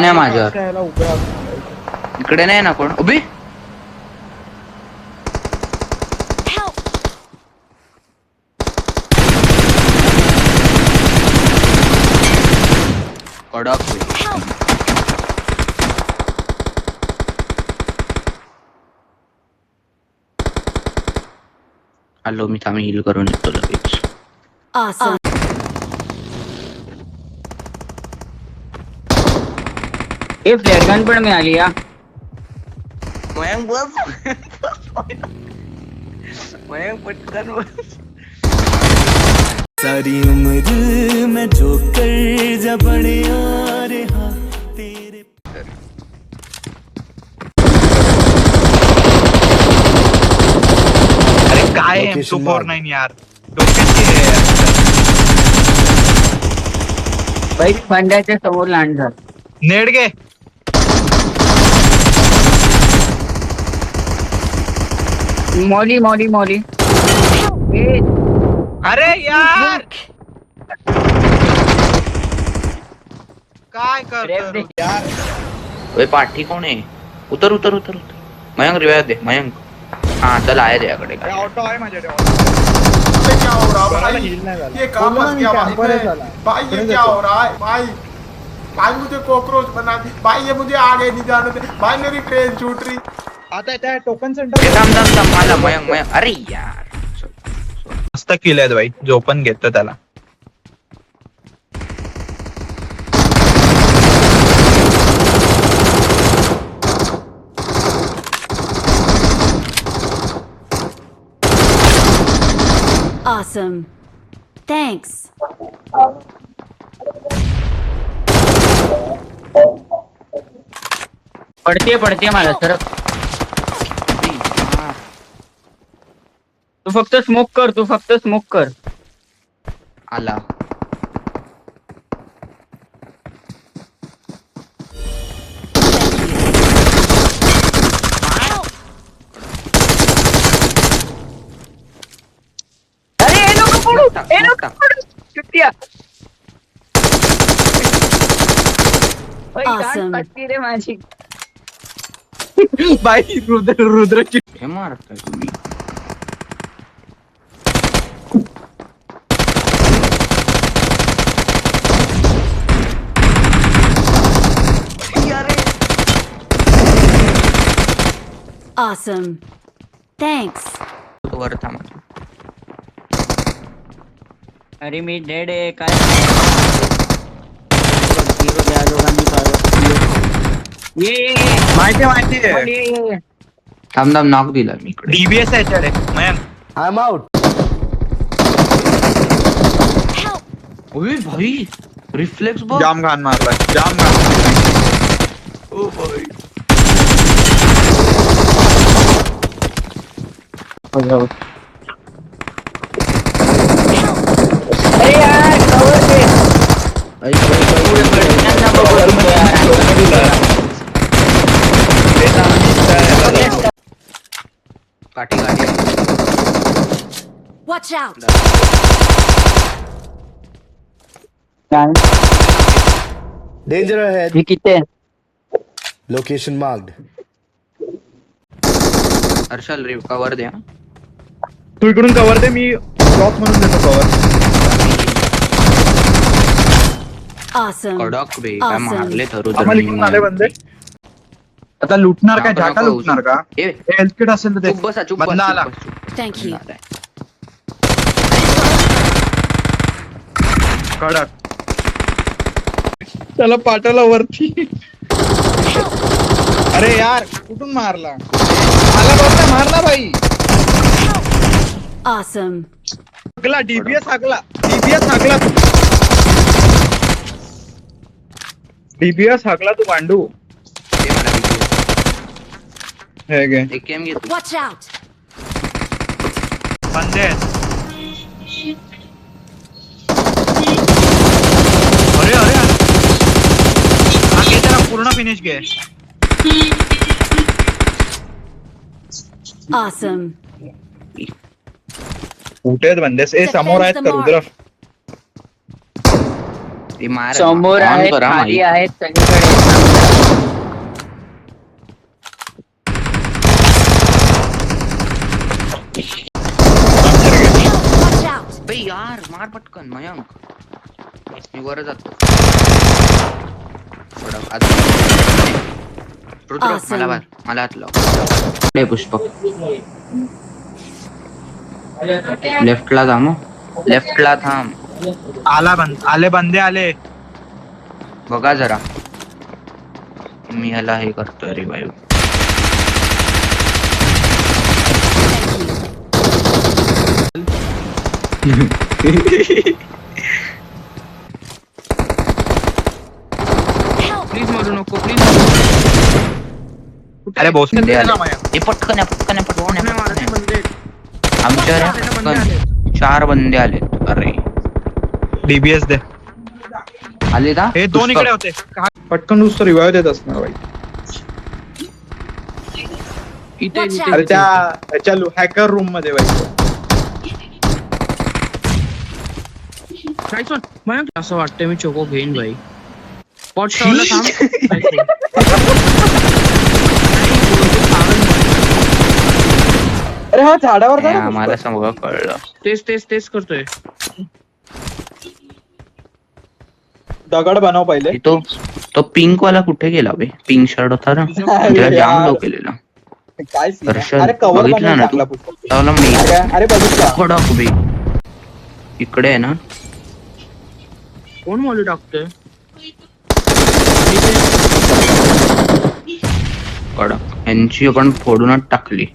नाही माझ्यावर याला उभ्या इकडे नाही ना कोण उभी कडक हॅलो मी थांबी हिल करून येतो लगेच Awesome. ये फ्लेअर गन पण मिळाली या मयंक बस मयंक पटकन बस सारी उम्र मैं जो कर जबड़े आ रहा तेरे अरे काय M249 यार डोक्यात गेले यार बाई फंड्याच्या समोर लँड झालं नेट गे मॉली मॉली मॉली अरे यार काय करतो यार ओए पाठी कोण आहे उतर उतर उतर उतर मयंक रिवाय दे मयंक हा चल आहे त्याकडे काय ऑटो आहे माझ्याकडे क्या हो रहा है भाई? हिल नाही झाला ये कहाँ फंस गया भाई मैं? भाई ये क्या हो रहा है भाई? भाई मुझे कॉकरोच बना दी भाई, ये मुझे आगे नहीं जाने दे भाई, मेरी ट्रेन छूट रही। आता त्या टोकन ए, सेंटर थांब थांब थांब मला मयंक मयंक अरे यार मस्त किल आहेत भाई, जो पण घेतो त्याला Awesome. Thanks. पडते मला सर तू फक्त स्मोक कर आला अरे ए नको चुट्टिया Awesome. रे माझी भाई रुद्रची हे मारताय तुम्ही Awesome. Thanks. तो वर थांबा अरे मी डेड आहे काय त्या दोघांनी ये माहिती थांब थांब नॉक दिला मी इकडे डीबीएस आहे याच्याकडे मयंक आई एम आउट। ओए भाई रिफ्लेक्स बघ जाम घाण मारलाय जाम घाण ओ भाई अरे यार कवर दे काठी काठी Watch out. Danger ahead. हे किती लोकेशन मार्क्ड। हर्षल रिव कवर द्या तू इकडून कव्हर दे, मी ब्लॉक म्हणून देतो कव्हर. Awesome. कडक बे काय Awesome. मारले थरू आम्हाला इकडून आले बंदे. आता लुटणार काय, झाटा लुटणार का? ए हेल्थ किट असेल तर ते चुप बसा चुप बस, बंदा चुप आला. बस, चुप. Thank you. बंदा आलाय. कडक त्याला पाठवला वरती. अरे यार कुठून मारला, मला बघता मारला भाई. Awesome. हागला डीबीएस हागला, डीबीएस हागला तू, डीबीएस हागला तू पांडू. ए, मला हे गे एक गेम घेतो Watch out. बंदे आहेत. अरे अरे हा घे, त्याला पूर्ण फिनिश घे. Awesome. कुठे आहेत बंदेस? ए समोर आहेत का रुद्र? ते मार समोर on आहेत करा खाली माहिती. आहेत सगळीकडे मार पटकन मयंक. मी वर जातो. थोडं आत. रुद्र Awesome. मला मार. मला हात लाव. हे पुष्पक लेफ्टला थांब. लेफ्टला थांब. आले बंदे आले. बघा जरा. मी ह्याला हे करतोय रिवाइव. प्लीज मारू नको प्लीज. अरे बोस कुठे बंदे आले. गेला माया? हे पटकन या, पटकन या, पटकन या, नाही मारत पटकन या. बंदे. आमच्या रे, बंदे आले. पटकन 4 बंदे आले. अरे डीबीएस दे. आले ना. हे दोन पुष्पक. इकडे होते. पटकन नुसतं रिवाइव देत असणार बाई. Watch अरे out. त्या हॅकर रूम मध्ये बाई. काय सोड मयंक असं वाटतंय मी चोको घेईन भाई. पॉट टावरला थांब. अरे हा झाडावर हे आम्हाला सगळं कळलं. तेच करतोय. दगड बनव पहिले. तो पिंक वाला कुठे गेला बे? पिंक शर्ट होता ना. त्याला जाम लो केलेला. काय दर्शन बघितलं ना तू? त्याला मी अरे बघितला. कडक बे. इकडे आहे ना. कोण मॉली टाकतोय? कडक यांची आपण फोडूनच टाकली.